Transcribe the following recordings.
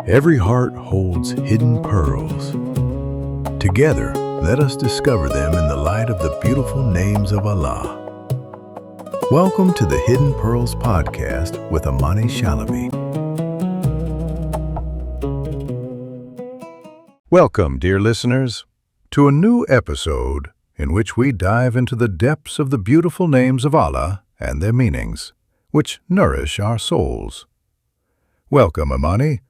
Every heart holds hidden pearls. Together, let us discover them in the light of the beautiful names of Allah. Welcome to the Hidden Pearls podcast with Amani Shalabi. Welcome, dear listeners, to a new episode in which we dive into the depths of the beautiful names of Allah and their meanings, which nourish our souls. Welcome, Amani.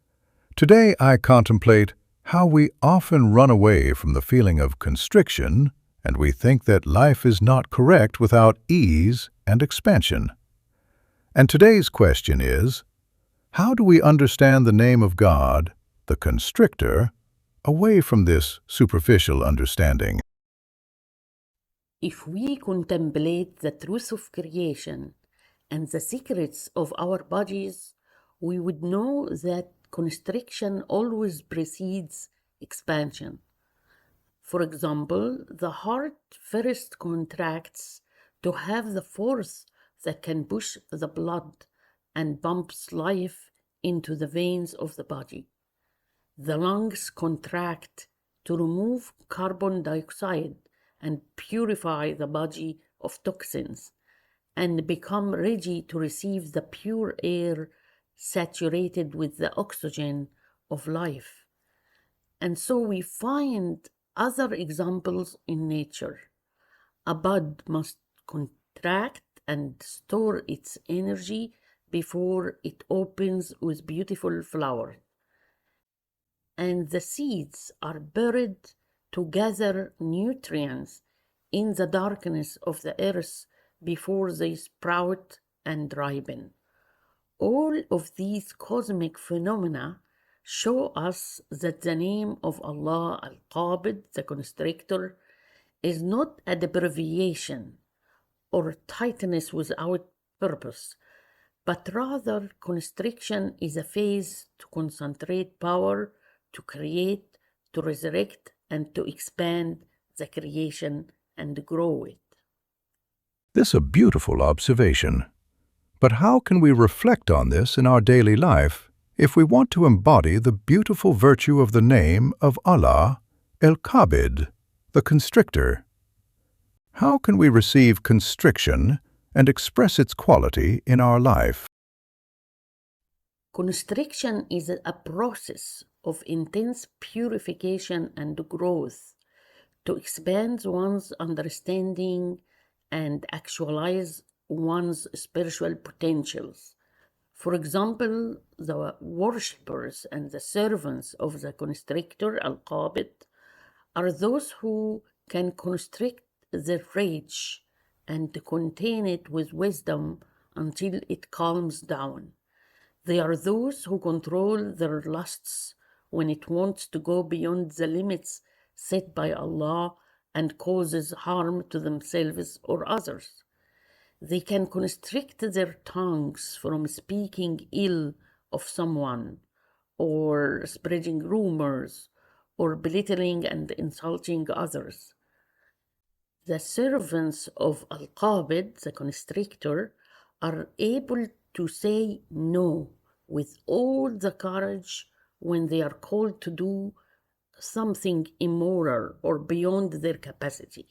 Today I contemplate how we often run away from the feeling of constriction, and we think that life is not correct without ease and expansion. And today's question is, how do we understand the name of God, the Constrictor, away from this superficial understanding? If we contemplate the truth of creation and the secrets of our bodies, we would know that constriction always precedes expansion. For example, the heart first contracts to have the force that can push the blood and pumps life into the veins of the body. The lungs contract to remove carbon dioxide and purify the body of toxins and become ready to receive the pure air saturated with the oxygen of life. And so we find other examples in nature. A bud must contract and store its energy before it opens with beautiful flowers. And the seeds are buried to gather nutrients in the darkness of the earth before they sprout and ripen. All of these cosmic phenomena show us that the name of Allah al-Qabid, the Constrictor, is not a deprivation or tightness without purpose, but rather constriction is a phase to concentrate power, to create, to resurrect, and to expand the creation and grow it. This is a beautiful observation. But how can we reflect on this in our daily life if we want to embody the beautiful virtue of the name of Allah, al-Qabid, the Constrictor? How can we receive constriction and express its quality in our life? Constriction is a process of intense purification and growth to expand one's understanding and actualize one's spiritual potentials. For example, the worshippers and the servants of the Constrictor, al-Qabid, are those who can constrict their rage and contain it with wisdom until it calms down. They are those who control their lusts when it wants to go beyond the limits set by Allah and causes harm to themselves or others. They can constrict their tongues from speaking ill of someone, or spreading rumors, or belittling and insulting others. The servants of al-Qabid, the Constrictor, are able to say no with all the courage when they are called to do something immoral or beyond their capacity.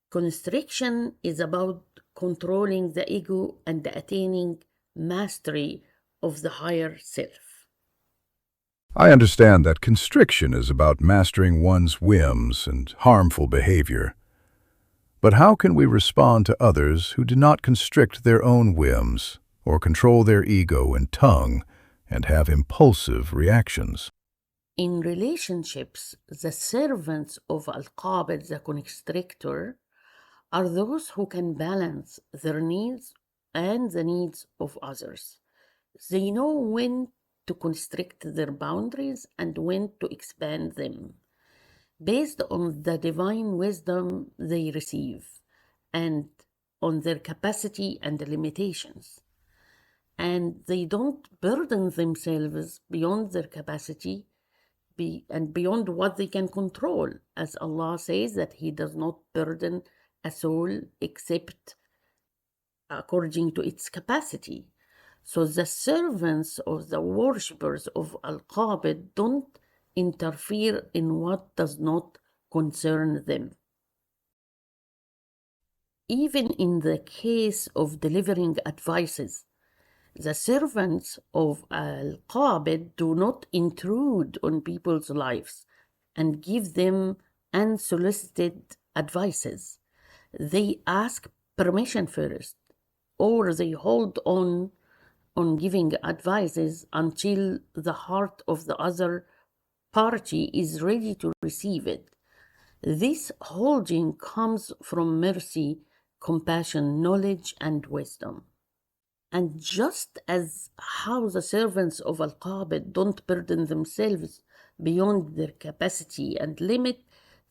Constriction is about controlling the ego and attaining mastery of the higher self. I understand that constriction is about mastering one's whims and harmful behavior. But how can we respond to others who do not constrict their own whims or control their ego and tongue and have impulsive reactions? In relationships, the servants of al-Qabid, the Constrictor, are those who can balance their needs and the needs of others. They know when to constrict their boundaries and when to expand them, based on the divine wisdom they receive and on their capacity and limitations. And they don't burden themselves beyond their capacity and beyond what they can control, as Allah says that He does not burden a soul except according to its capacity. So the servants or the worshippers of al-Qabid don't interfere in what does not concern them. Even in the case of delivering advices, the servants of al-Qabid do not intrude on people's lives and give them unsolicited advices. They ask permission first, or they hold on giving advices until the heart of the other party is ready to receive it. This holding comes from mercy, compassion, knowledge, and wisdom. And just as how the servants of al-Qabid don't burden themselves beyond their capacity and limit,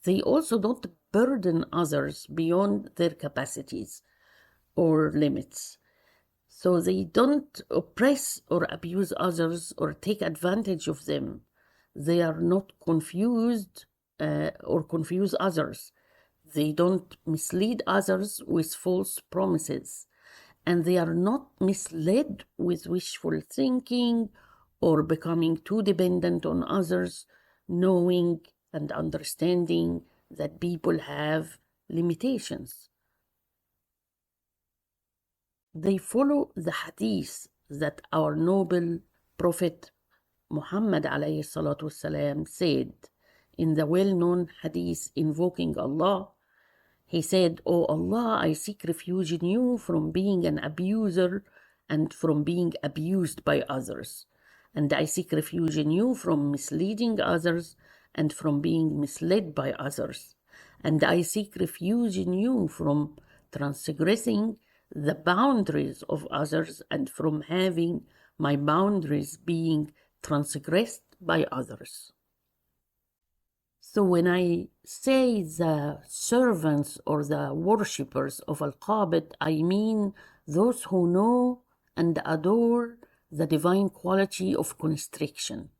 they also don't burden others beyond their capacities or limits. So they don't oppress or abuse others or take advantage of them. They are not confused or confuse others. They don't mislead others with false promises. And they are not misled with wishful thinking or becoming too dependent on others, knowing and understanding that people have limitations. They follow the hadith that our noble Prophet Muhammad ﷺ said in the well-known hadith invoking Allah. He said, "O Allah, I seek refuge in you from being an abuser and from being abused by others. And I seek refuge in you from misleading others and from being misled by others. And I seek refuge in you from transgressing the boundaries of others and from having my boundaries being transgressed by others." So when I say the servants or the worshippers of al-Qabid, I mean those who know and adore the divine quality of constriction.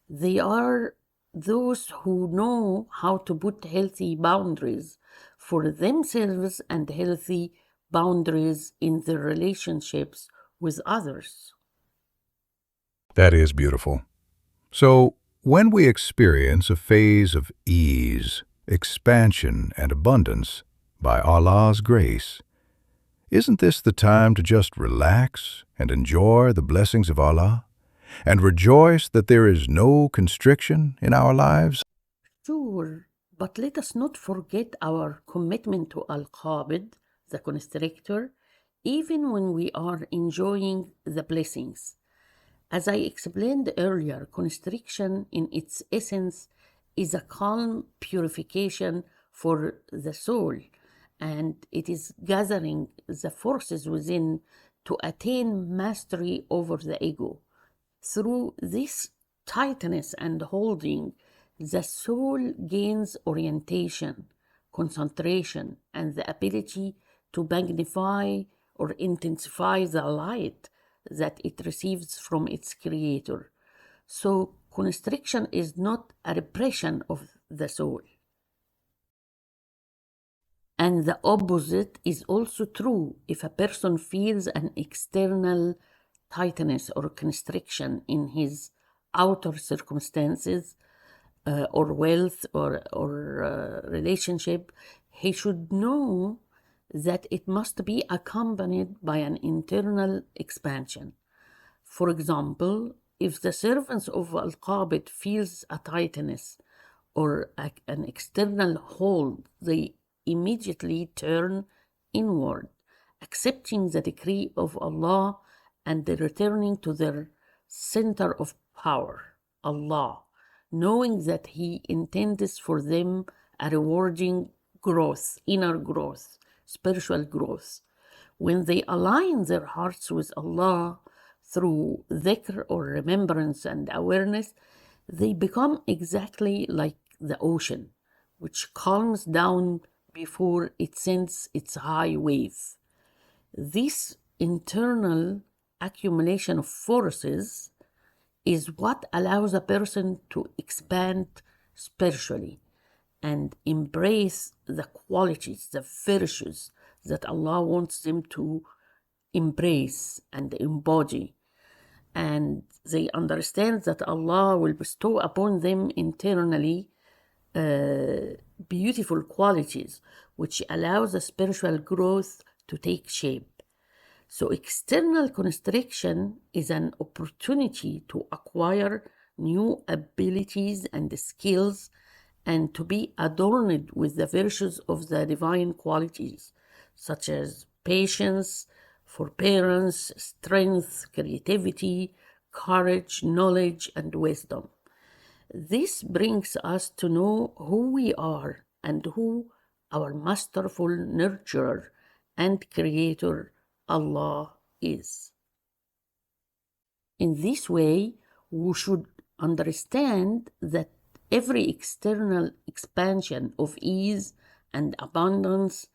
They are those who know how to put healthy boundaries for themselves and healthy boundaries in their relationships with others. That is beautiful. So, when we experience a phase of ease, expansion, and abundance by Allah's grace, isn't this the time to just relax and enjoy the blessings of Allah and rejoice that there is no constriction in our lives? Sure, but let us not forget our commitment to al-Qabid, the Constrictor, even when we are enjoying the blessings. As I explained earlier, constriction in its essence is a calm purification for the soul, and it is gathering the forces within to attain mastery over the ego. Through this tightness and holding, the soul gains orientation, concentration, and the ability to magnify or intensify the light that it receives from its creator. So constriction is not a repression of the soul. And the opposite is also true if a person feels an external tightness or constriction in his outer circumstances or wealth or relationship. He should know that it must be accompanied by an internal expansion. For example, if the servants of al-Qabid feels a tightness or an external hold, they immediately turn inward, accepting the decree of Allah and returning to their center of power, Allah, knowing that He intends for them a rewarding growth, inner growth, spiritual growth. When they align their hearts with Allah through dhikr or remembrance and awareness, they become exactly like the ocean, which calms down before it sends its high wave. This internal accumulation of forces is what allows a person to expand spiritually and embrace the qualities, the virtues that Allah wants them to embrace and embody, and they understand that Allah will bestow upon them internally beautiful qualities which allow the spiritual growth to take shape. So external constriction is an opportunity to acquire new abilities and skills and to be adorned with the virtues of the divine qualities, such as patience, forbearance, strength, creativity, courage, knowledge, and wisdom. This brings us to know who we are and who our masterful nurturer and creator Allah is. In this way, we should understand that every external expansion of ease and abundance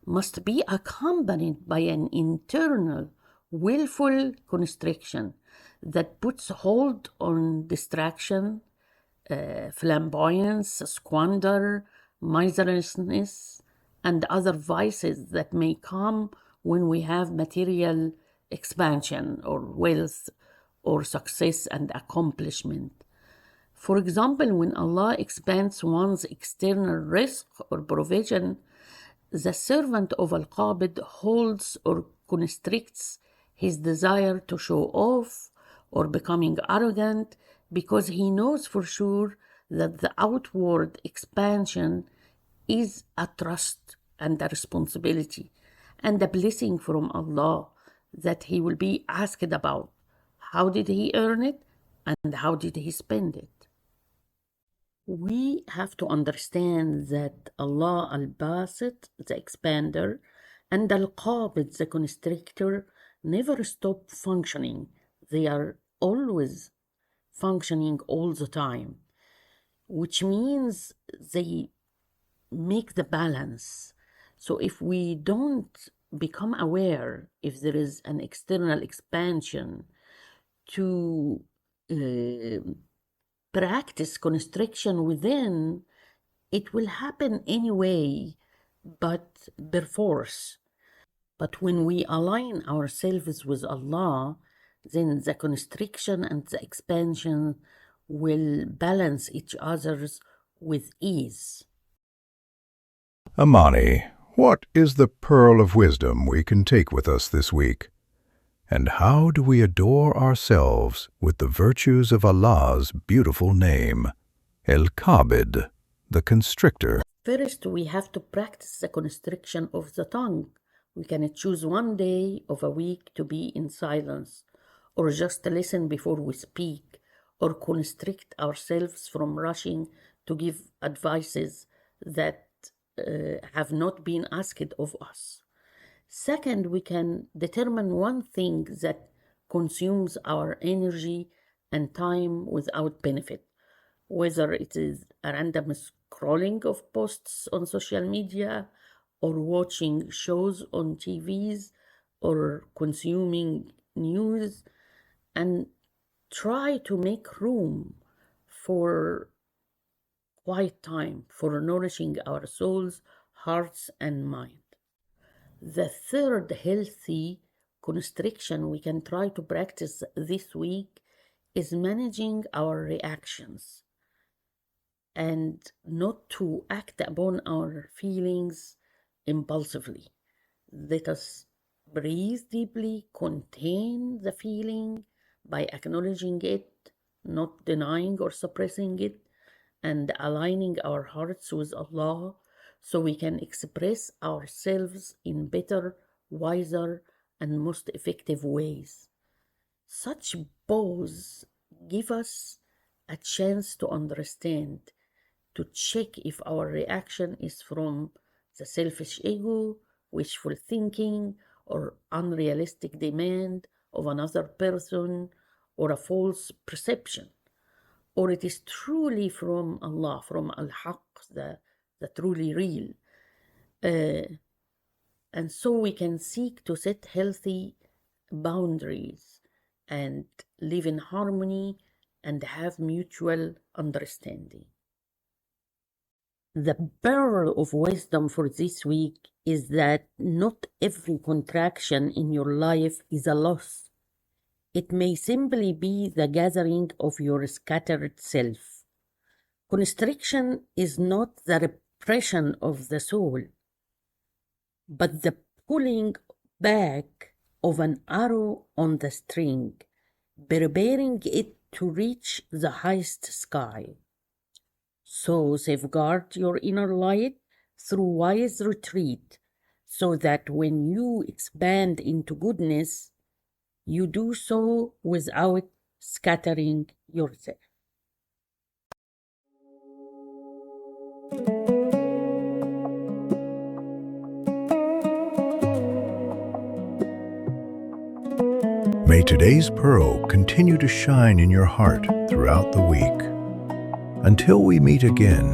must be accompanied by an internal, willful constriction that puts hold on distraction, flamboyance, squander, miserliness, and other vices that may come when we have material expansion or wealth or success and accomplishment. For example, when Allah expands one's external risk or provision, the servant of al-Qabid holds or constricts his desire to show off or becoming arrogant, because he knows for sure that the outward expansion is a trust and a responsibility and a blessing from Allah that he will be asked about. How did he earn it and how did he spend it? We have to understand that Allah al-Basit, the expander, and al-Qabid, the constrictor, never stop functioning. They are always functioning all the time, which means they make the balance. So if we don't become aware if there is an external expansion to practice constriction within, it will happen anyway, but perforce. But when we align ourselves with Allah, then the constriction and the expansion will balance each other's with ease. Amani, what is the pearl of wisdom we can take with us this week? And how do we adore ourselves with the virtues of Allah's beautiful name, al-Qabid, the Constrictor? First, we have to practice the constriction of the tongue. We can choose one day of a week to be in silence, or just listen before we speak, or constrict ourselves from rushing to give advices that have not been asked of us. Second, we can determine one thing that consumes our energy and time without benefit, whether it is a random scrolling of posts on social media, or watching shows on TVs, or consuming news, and try to make room for quiet time for nourishing our souls, hearts, and mind. The third healthy constriction we can try to practice this week is managing our reactions and not to act upon our feelings impulsively. Let us breathe deeply, contain the feeling by acknowledging it, not denying or suppressing it, and aligning our hearts with Allah so we can express ourselves in better, wiser, and most effective ways. Such pause give us a chance to understand, to check if our reaction is from the selfish ego, wishful thinking, or unrealistic demand of another person, or a false perception, or it is truly from Allah, from Al-Haq, the truly real. And so we can seek to set healthy boundaries and live in harmony and have mutual understanding. The pearl of wisdom for this week is that not every contraction in your life is a loss. It may simply be the gathering of your scattered self. Constriction is not the repression of the soul, but the pulling back of an arrow on the string, preparing it to reach the highest sky. So safeguard your inner light through wise retreat, so that when you expand into goodness, you do so without scattering yourself. May today's pearl continue to shine in your heart throughout the week. Until we meet again,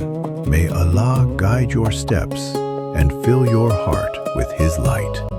may Allah guide your steps and fill your heart with His light.